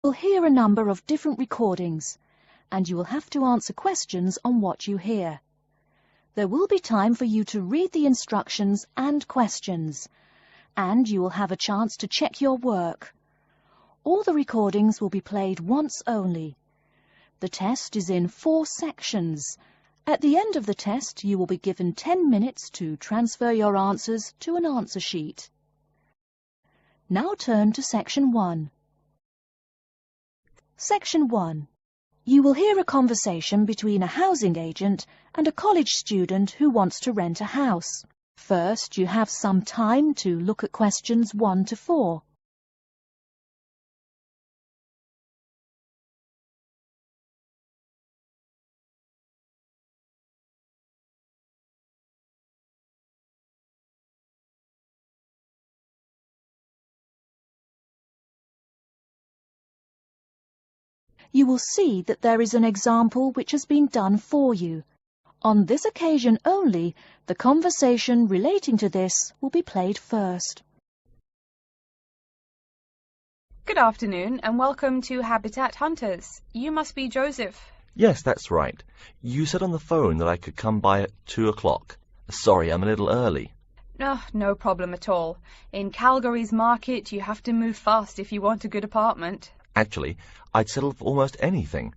You'll hear a number of different recordings, and you will have to answer questions on what you hear. There will be time for you to read the instructions and questions, and you will have a chance to check your work. All the recordings will be played once only. The test is in 4 sections. At the end of the test, you will be given 10 minutes to transfer your answers to an answer sheet. Now turn to Section 1. Section 1. You will hear a conversation between a housing agent and a college student who wants to rent a house. First, you have some time to look at questions 1 to 4. You will see that there is an example which has been done for you. On this occasion only, the conversation relating to this will be played first. Good afternoon and welcome to Habitat Hunters. You must be Joseph. Yes, that's right. You said on the phone that I could come by at 2 o'clock. Sorry, I'm a little early. Oh, no problem at all. In Calgary's market, you have to move fast if you want a good apartment. Actually, I'd settle for almost anything.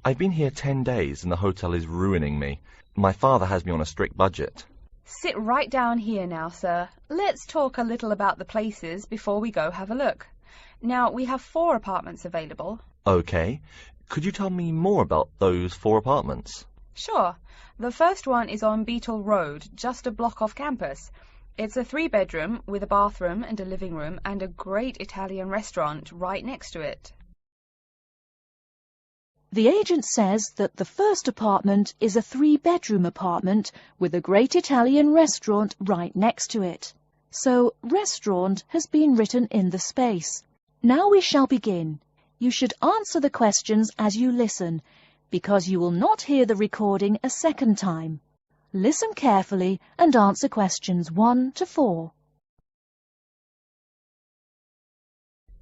I've been here 10 days and the hotel is ruining me. My father has me on a strict budget. Sit right down here now, sir. Let's talk a little about the places before we go have a look. Now, we have 4 apartments available. Okay. Could you tell me more about those 4 apartments? Sure. The first one is on Beetle Road, just a block off campus. It's a 3-bedroom with a bathroom and a living room and a great Italian restaurant right next to it. The agent says that the first apartment is a 3-bedroom apartment with a great Italian restaurant right next to it. So, restaurant has been written in the space. Now we shall begin. You should answer the questions as you listen, because you will not hear the recording a second time. Listen carefully and answer questions 1 to 4.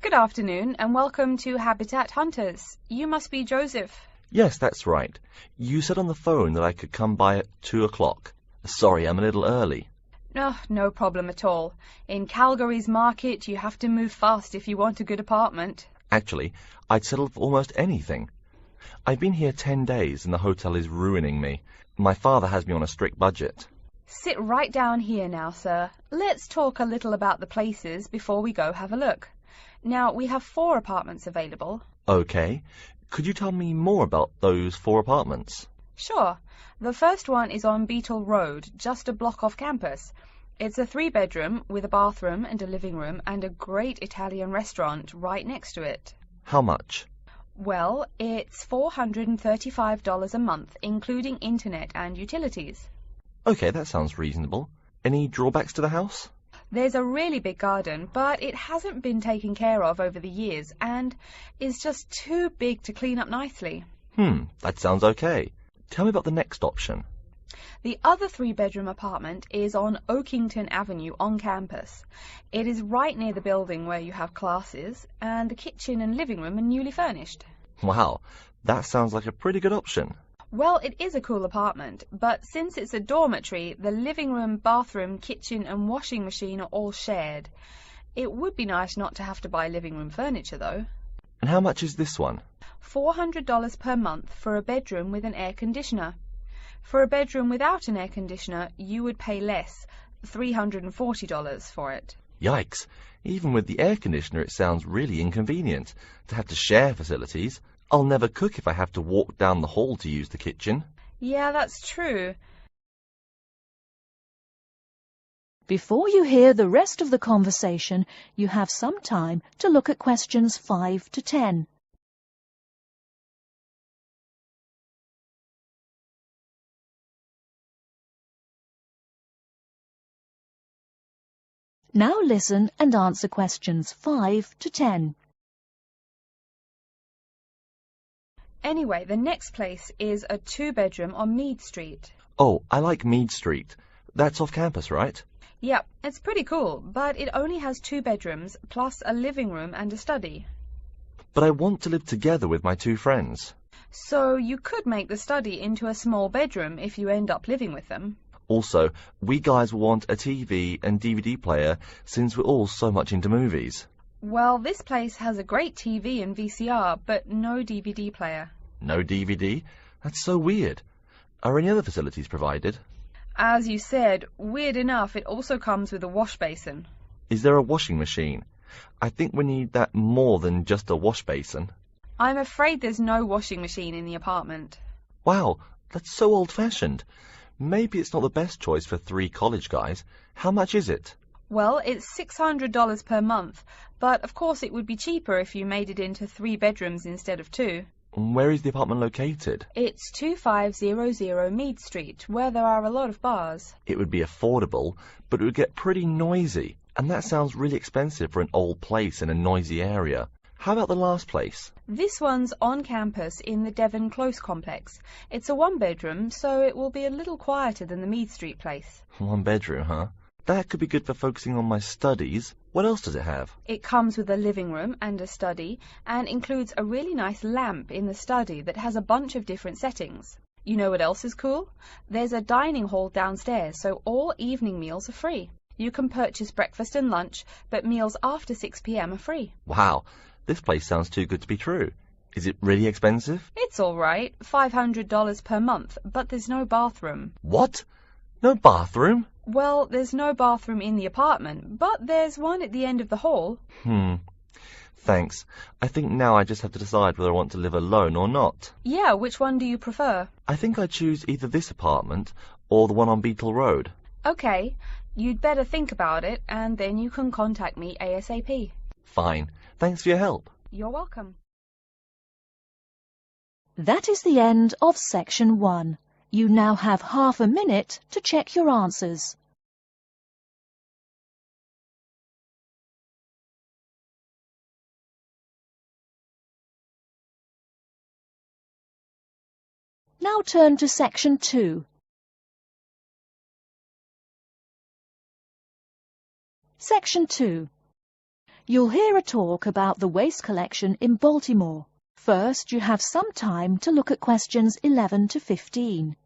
Good afternoon and welcome to Habitat Hunters. You must be Joseph. Yes, that's right. You said on the phone that I could come by at 2 o'clock. Sorry, I'm a little early. Oh, no problem at all. In Calgary's market, you have to move fast if you want a good apartment. Actually, I'd settle for almost anything. I've been here 10 days and the hotel is ruining me. My father has me on a strict budget. Sit right down here now, sir. Let's talk a little about the places before we go have a look. Now, we have 4 apartments available. Okay. Could you tell me more about those 4 apartments? Sure. The first one is on Beetle Road, just a block off campus. It's a 3-bedroom with a bathroom and a living room and a great Italian restaurant right next to it. How much? Well, it's $435 a month, including internet and utilities. Okay, that sounds reasonable. Any drawbacks to the house? There's a really big garden, but it hasn't been taken care of over the years and is just too big to clean up nicely. That sounds okay. Tell me about the next option. The other 3-bedroom apartment is on Oakington Avenue on campus. It is right near the building where you have classes, and the kitchen and living room are newly furnished. Wow, that sounds like a pretty good option. Well, it is a cool apartment, but since it's a dormitory, the living room, bathroom, kitchen and washing machine are all shared. It would be nice not to have to buy living room furniture, though. And how much is this one? $400 per month for a bedroom with an air conditioner. For a bedroom without an air conditioner, you would pay less, $340 for it. Yikes. Even with the air conditioner, it sounds really inconvenient to have to share facilities. I'll never cook if I have to walk down the hall to use the kitchen. Yeah, that's true. Before you hear the rest of the conversation, you have some time to look at questions 5 to 10. Now listen and answer questions 5 to 10. Anyway, the next place is a 2-bedroom on Mead Street. Oh, I like Mead Street. That's off campus, right? Yep, it's pretty cool, but it only has 2 bedrooms, plus a living room and a study. but I want to live together with my 2 friends. So you could make the study into a small bedroom if you end up living with them. Also, we guys will want a TV and DVD player since we're all so much into movies. Well, this place has a great TV and VCR, but no DVD player. No DVD? That's so weird. Are any other facilities provided? As you said, weird enough, it also comes with a wash basin. Is there a washing machine? I think we need that more than just a wash basin. I'm afraid there's no washing machine in the apartment. Wow, that's so old-fashioned. Maybe it's not the best choice for 3 college guys. How much is it? Well, it's $600 per month, but of course it would be cheaper if you made it into 3 bedrooms instead of 2. Where is the apartment located? It's 2500 Mead Street, where there are a lot of bars. It would be affordable, but it would get pretty noisy, and that sounds really expensive for an old place in a noisy area. How about the last place? This one's on campus in the Devon Close complex. It's a 1-bedroom, so it will be a little quieter than the Mead Street place. 1 bedroom, huh? That could be good for focusing on my studies. What else does it have? It comes with a living room and a study, and includes a really nice lamp in the study that has a bunch of different settings. You know what else is cool? There's a dining hall downstairs, so all evening meals are free. You can purchase breakfast and lunch, but meals after 6 p.m. are free. Wow, this place sounds too good to be true. Is it really expensive? It's all right, $500 per month, but there's no bathroom. What? No bathroom? Well, there's no bathroom in the apartment, but there's one at the end of the hall. Thanks. I think now I just have to decide whether I want to live alone or not. Yeah, which one do you prefer? I think I'd choose either this apartment or the one on Beetle Road. Okay, you'd better think about it, and then you can contact me ASAP. Fine. Thanks for your help. You're welcome. That is the end of section 1. You now have half a minute to check your answers. Now turn to section 2. Section 2. You'll hear a talk about the waste collection in Baltimore. First, you have some time to look at questions 11 to 15.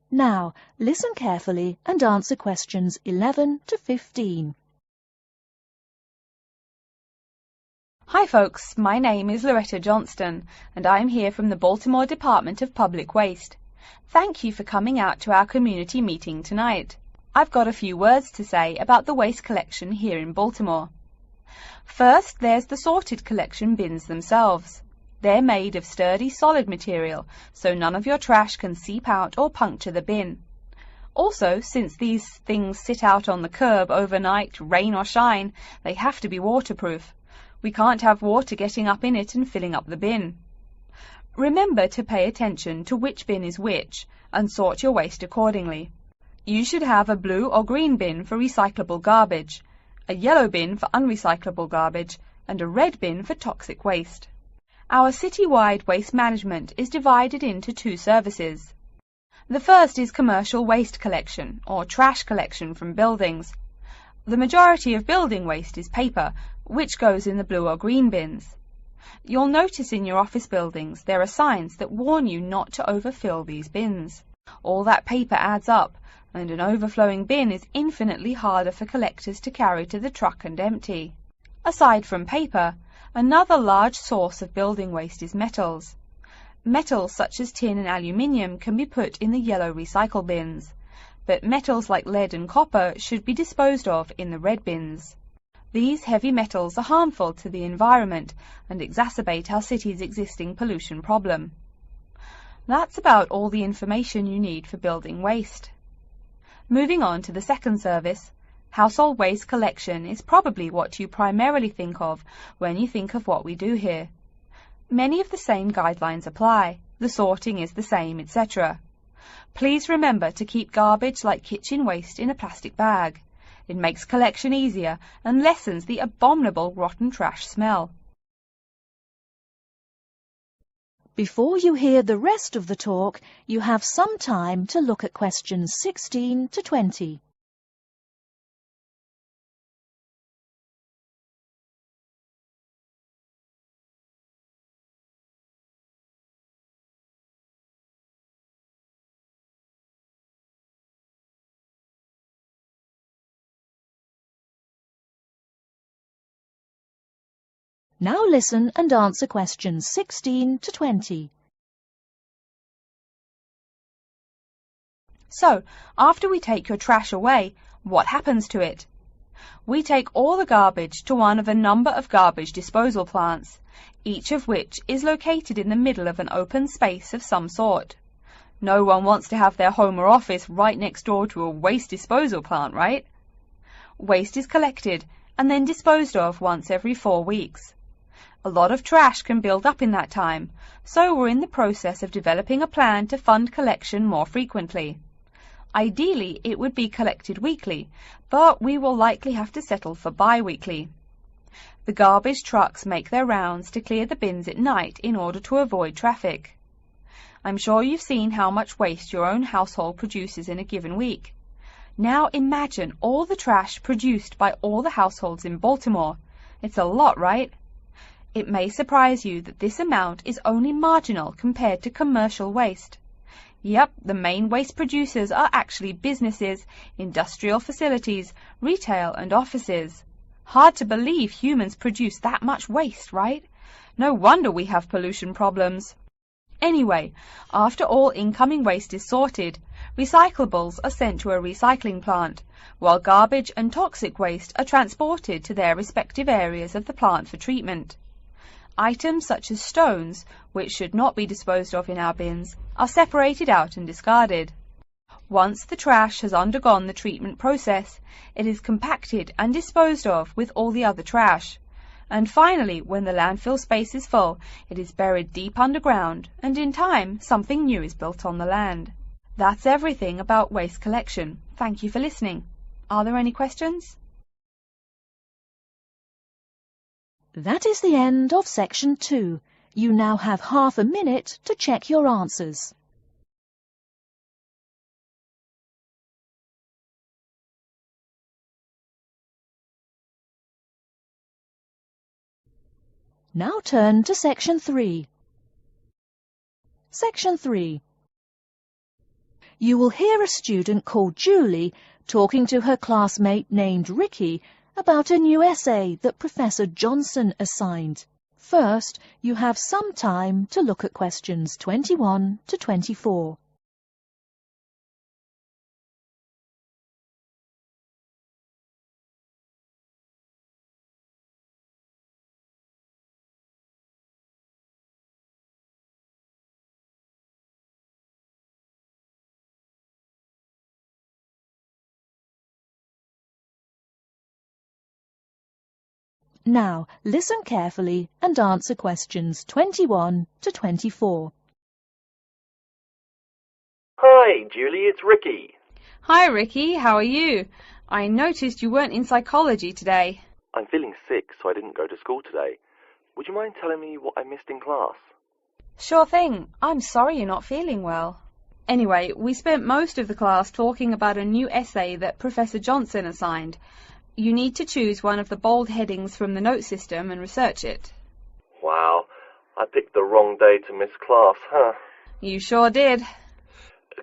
Now, listen carefully and answer questions 11 to 15. Hi folks, my name is Loretta Johnston, and I'm here from the Baltimore Department of Public Waste. Thank you for coming out to our community meeting tonight. I've got a few words to say about the waste collection here in Baltimore. First, there's the sorted collection bins themselves. They're made of sturdy, solid material, so none of your trash can seep out or puncture the bin. Also, since these things sit out on the curb overnight, rain or shine, they have to be waterproof. We can't have water getting up in it and filling up the bin. Remember to pay attention to which bin is which, and sort your waste accordingly. You should have a blue or green bin for recyclable garbage, a yellow bin for unrecyclable garbage, and a red bin for toxic waste. Our citywide waste management is divided into 2 services. The first is commercial waste collection, or trash collection from buildings. The majority of building waste is paper, which goes in the blue or green bins. You'll notice in your office buildings there are signs that warn you not to overfill these bins. All that paper adds up, and an overflowing bin is infinitely harder for collectors to carry to the truck and empty. Aside from paper, another large source of building waste is metals. Metals such as tin and aluminium can be put in the yellow recycle bins, but metals like lead and copper should be disposed of in the red bins. These heavy metals are harmful to the environment and exacerbate our city's existing pollution problem. That's about all the information you need for building waste. Moving on to the second service, household waste collection is probably what you primarily think of when you think of what we do here. Many of the same guidelines apply, the sorting is the same, etc. Please remember to keep garbage like kitchen waste in a plastic bag. It makes collection easier and lessens the abominable rotten trash smell. Before you hear the rest of the talk, you have some time to look at questions 16 to 20. Now listen and answer questions 16 to 20. So, after we take your trash away, what happens to it? We take all the garbage to one of a number of garbage disposal plants, each of which is located in the middle of an open space of some sort. No one wants to have their home or office right next door to a waste disposal plant, right? Waste is collected and then disposed of once every 4 weeks. A lot of trash can build up in that time, so we're in the process of developing a plan to fund collection more frequently. Ideally, it would be collected weekly, but we will likely have to settle for bi-weekly. The garbage trucks make their rounds to clear the bins at night in order to avoid traffic. I'm sure you've seen how much waste your own household produces in a given week. Now imagine all the trash produced by all the households in Baltimore. It's a lot, right? It may surprise you that this amount is only marginal compared to commercial waste. Yep, the main waste producers are actually businesses, industrial facilities, retail and offices. Hard to believe humans produce that much waste, right? No wonder we have pollution problems. Anyway, after all incoming waste is sorted, recyclables are sent to a recycling plant, while garbage and toxic waste are transported to their respective areas of the plant for treatment. Items such as stones, which should not be disposed of in our bins, are separated out and discarded. Once the trash has undergone the treatment process, it is compacted and disposed of with all the other trash. And finally, when the landfill space is full, it is buried deep underground, and in time, something new is built on the land. That's everything about waste collection. Thank you for listening. Are there any questions? That is the end of section 2. You now have half a minute to check your answers. Now turn to section 3. Section 3. You will hear a student called Julie talking to her classmate named Ricky about a new essay that Professor Johnson assigned. First, you have some time to look at questions 21 to 24. Now, listen carefully and answer questions 21 to 24. Hi, Julie, it's Ricky. Hi Ricky, how are you? I noticed you weren't in psychology today. I'm feeling sick, so I didn't go to school today. Would you mind telling me what I missed in class? Sure thing. I'm sorry you're not feeling well. Anyway, we spent most of the class talking about a new essay that Professor Johnson assigned. You need to choose one of the bold headings from the note system and research it. Wow, I picked the wrong day to miss class, huh? You sure did.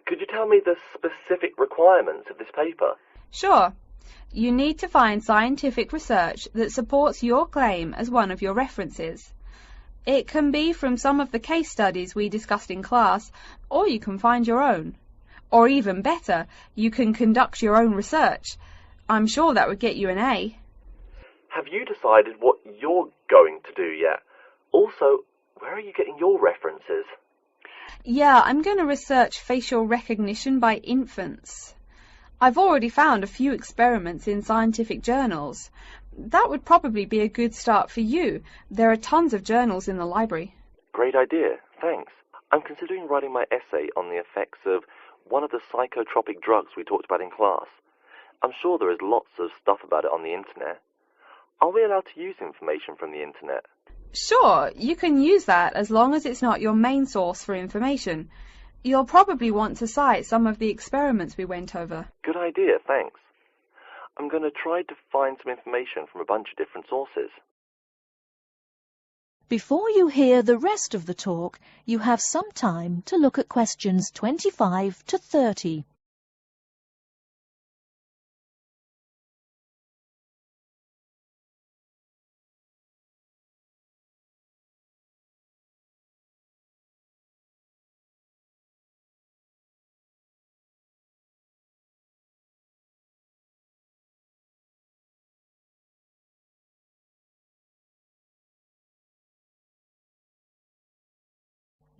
Could you tell me the specific requirements of this paper? Sure. You need to find scientific research that supports your claim as one of your references. It can be from some of the case studies we discussed in class, or you can find your own. Or even better, you can conduct your own research. I'm sure that would get you an A. Have you decided what you're going to do yet? Also, where are you getting your references? Yeah, I'm going to research facial recognition by infants. I've already found a few experiments in scientific journals. That would probably be a good start for you. There are tons of journals in the library. Great idea, thanks. I'm considering writing my essay on the effects of one of the psychotropic drugs we talked about in class. I'm sure there is lots of stuff about it on the internet. Are we allowed to use information from the internet? Sure, you can use that as long as it's not your main source for information. You'll probably want to cite some of the experiments we went over. Good idea, thanks. I'm going to try to find some information from a bunch of different sources. Before you hear the rest of the talk, you have some time to look at questions 25 to 30.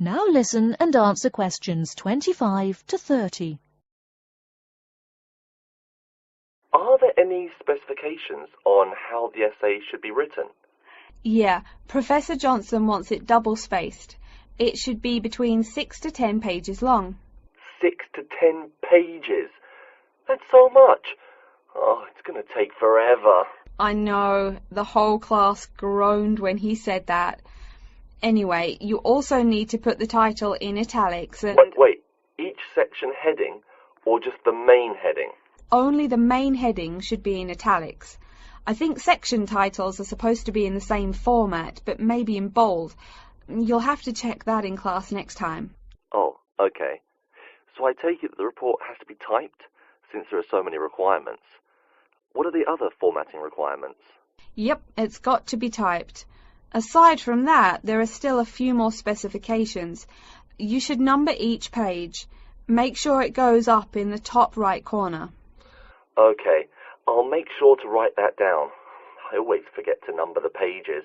Now listen and answer questions 25 to 30. Are there any specifications on how the essay should be written? Yeah, Professor Johnson wants it double-spaced. It should be between 6 to 10 pages long. 6 to 10 pages? That's so much. Oh, it's going to take forever. I know, the whole class groaned when he said that. Anyway, you also need to put the title in italics and... Wait, each section heading or just the main heading? Only the main heading should be in italics. I think section titles are supposed to be in the same format, but maybe in bold. You'll have to check that in class next time. Oh, okay. So I take it that the report has to be typed, since there are so many requirements. What are the other formatting requirements? Yep, it's got to be typed. Aside from that, there are still a few more specifications. You should number each page. Make sure it goes up in the top right corner. Okay, I'll make sure to write that down. I always forget to number the pages.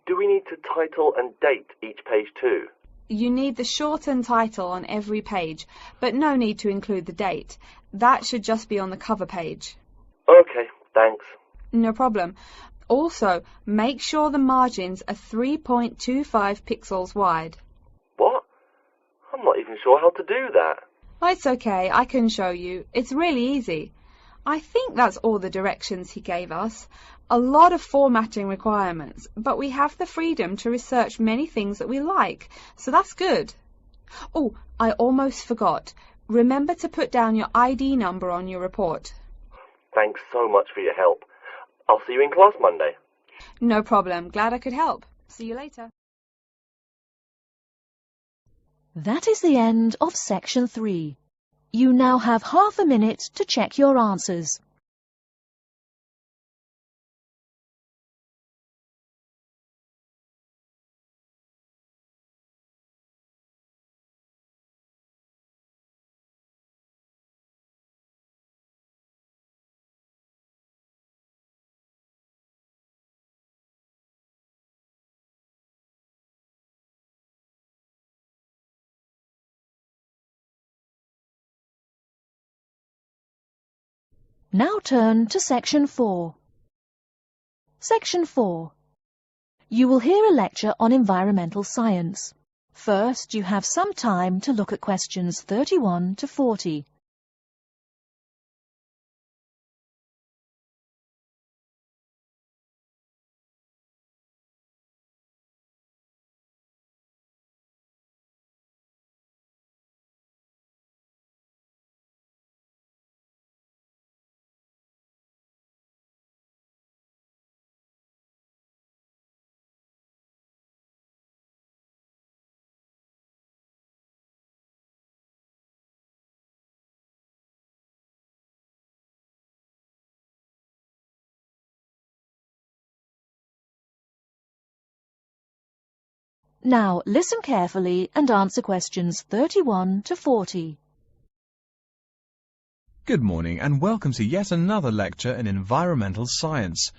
Do we need to title and date each page too? You need the shortened title on every page, but no need to include the date. That should just be on the cover page. Okay, thanks. No problem. Also, make sure the margins are 3.25 pixels wide. What? I'm not even sure how to do that. It's okay, I can show you. It's really easy. I think that's all the directions he gave us. A lot of formatting requirements, but we have the freedom to research many things that we like, so that's good. Oh, I almost forgot. Remember to put down your ID number on your report. Thanks so much for your help. I'll see you in class Monday. No problem. Glad I could help. See you later. That is the end of section 3. You now have half a minute to check your answers. Now turn to section 4. Section 4. You will hear a lecture on environmental science. First, you have some time to look at questions 31 to 40. Now listen carefully and answer questions 31 to 40. Good morning and welcome to yet another lecture in environmental science.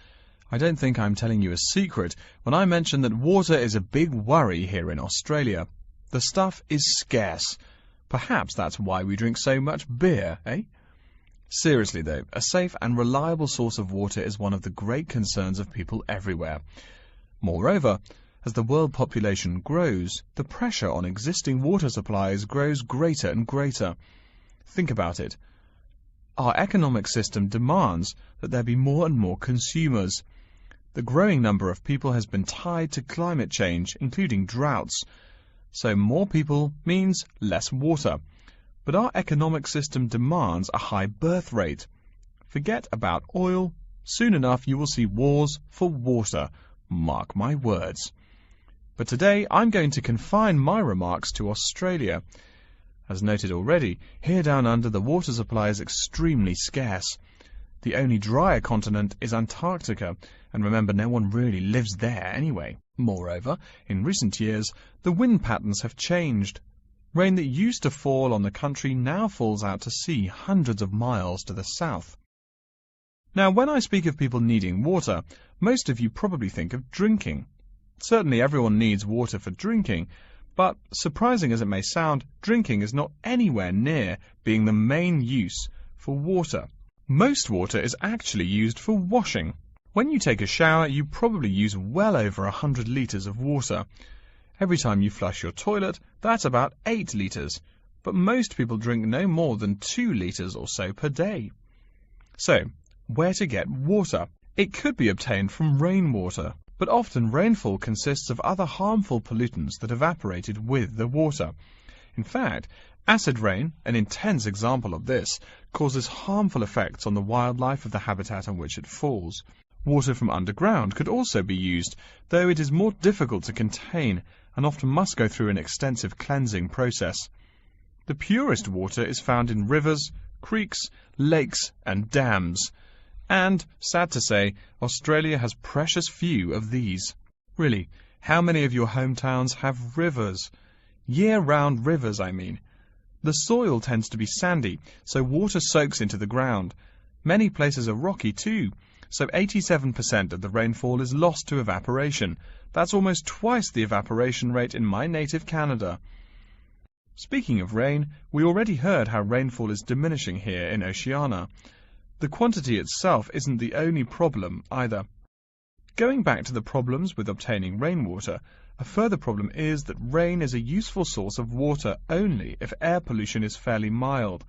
I don't think I'm telling you a secret when I mention that water is a big worry here in Australia. The stuff is scarce. Perhaps that's why we drink so much beer, eh? Seriously though, a safe and reliable source of water is one of the great concerns of people everywhere. Moreover, as the world population grows, the pressure on existing water supplies grows greater and greater. Think about it. Our economic system demands that there be more and more consumers. The growing number of people has been tied to climate change, including droughts. So more people means less water. But our economic system demands a high birth rate. Forget about oil. Soon enough you will see wars for water. Mark my words. But today I'm going to confine my remarks to Australia. As noted already, here down under the water supply is extremely scarce. The only drier continent is Antarctica, and remember, no one really lives there anyway. Moreover, in recent years, the wind patterns have changed. Rain that used to fall on the country now falls out to sea hundreds of miles to the south. Now, when I speak of people needing water, most of you probably think of drinking. Certainly everyone needs water for drinking, but surprising as it may sound, drinking is not anywhere near being the main use for water. Most water is actually used for washing. When you take a shower, you probably use well over 100 litres of water. Every time you flush your toilet, that's about 8 litres, but most people drink no more than 2 litres or so per day. So, where to get water? It could be obtained from rainwater, but often rainfall consists of other harmful pollutants that evaporated with the water. In fact, acid rain, an intense example of this, causes harmful effects on the wildlife of the habitat on which it falls. Water from underground could also be used, though it is more difficult to contain and often must go through an extensive cleansing process. The purest water is found in rivers, creeks, lakes and dams. And, sad to say, Australia has precious few of these. Really, how many of your hometowns have rivers? Year-round rivers, I mean. The soil tends to be sandy, so water soaks into the ground. Many places are rocky too, so 87% of the rainfall is lost to evaporation. That's almost twice the evaporation rate in my native Canada. Speaking of rain, we already heard how rainfall is diminishing here in Oceania. The quantity itself isn't the only problem either. Going back to the problems with obtaining rainwater, a further problem is that rain is a useful source of water only if air pollution is fairly mild.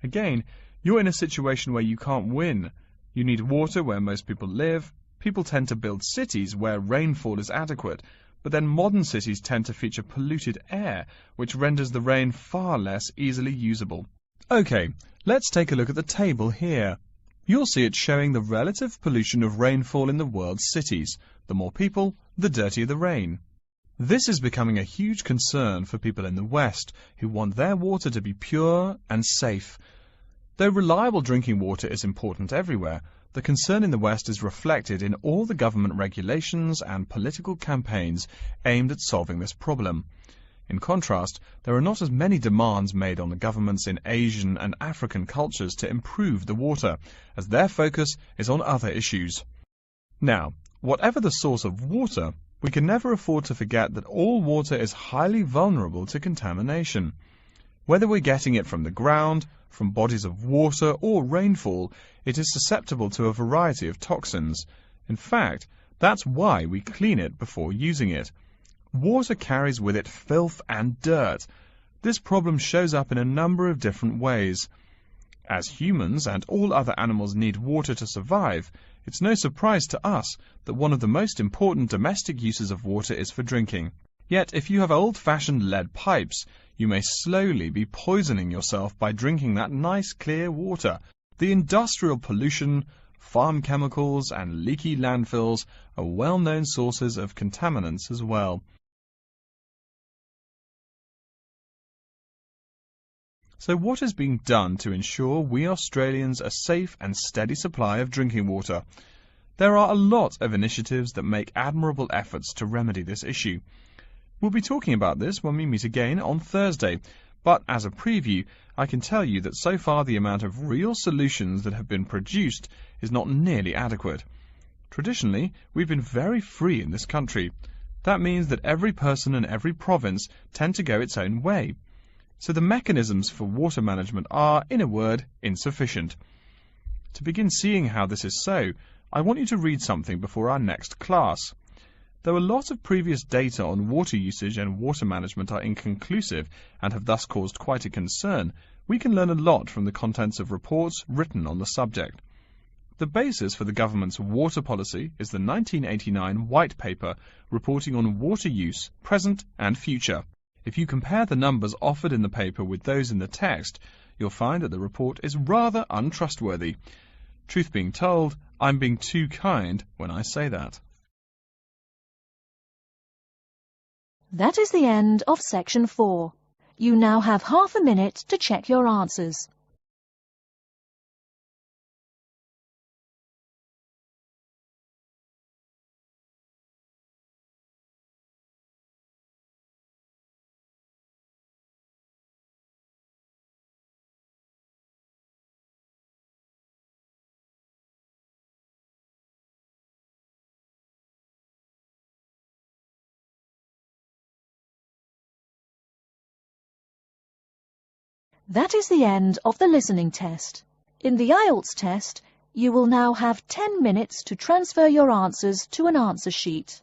Again, you're in a situation where you can't win. You need water where most people live. People tend to build cities where rainfall is adequate, but then modern cities tend to feature polluted air, which renders the rain far less easily usable. Okay, let's take a look at the table here. You'll see it showing the relative pollution of rainfall in the world's cities. The more people, the dirtier the rain. This is becoming a huge concern for people in the West, who want their water to be pure and safe. Though reliable drinking water is important everywhere, the concern in the West is reflected in all the government regulations and political campaigns aimed at solving this problem. In contrast, there are not as many demands made on the governments in Asian and African cultures to improve the water, as their focus is on other issues. Now, whatever the source of water, we can never afford to forget that all water is highly vulnerable to contamination. Whether we're getting it from the ground, from bodies of water or rainfall, it is susceptible to a variety of toxins. In fact, that's why we clean it before using it. Water carries with it filth and dirt. This problem shows up in a number of different ways. As humans and all other animals need water to survive, it's no surprise to us that one of the most important domestic uses of water is for drinking. Yet, if you have old-fashioned lead pipes, you may slowly be poisoning yourself by drinking that nice clear water. The industrial pollution, farm chemicals and leaky landfills are well-known sources of contaminants as well. So what is being done to ensure we Australians a safe and steady supply of drinking water? There are a lot of initiatives that make admirable efforts to remedy this issue. We'll be talking about this when we meet again on Thursday, but as a preview, I can tell you that so far the amount of real solutions that have been produced is not nearly adequate. Traditionally, we've been very free in this country. That means that every person and every province tend to go its own way. So the mechanisms for water management are, in a word, insufficient. To begin seeing how this is so, I want you to read something before our next class. Though a lot of previous data on water usage and water management are inconclusive and have thus caused quite a concern, We can learn a lot from the contents of reports written on the subject. The basis for the government's water policy is the 1989 White Paper reporting on water use, present and future. If you compare the numbers offered in the paper with those in the text, you'll find that the report is rather untrustworthy. Truth being told, I'm being too kind when I say that. That is the end of section 4. You now have half a minute to check your answers. That is the end of the listening test. In the IELTS test, you will now have 10 minutes to transfer your answers to an answer sheet.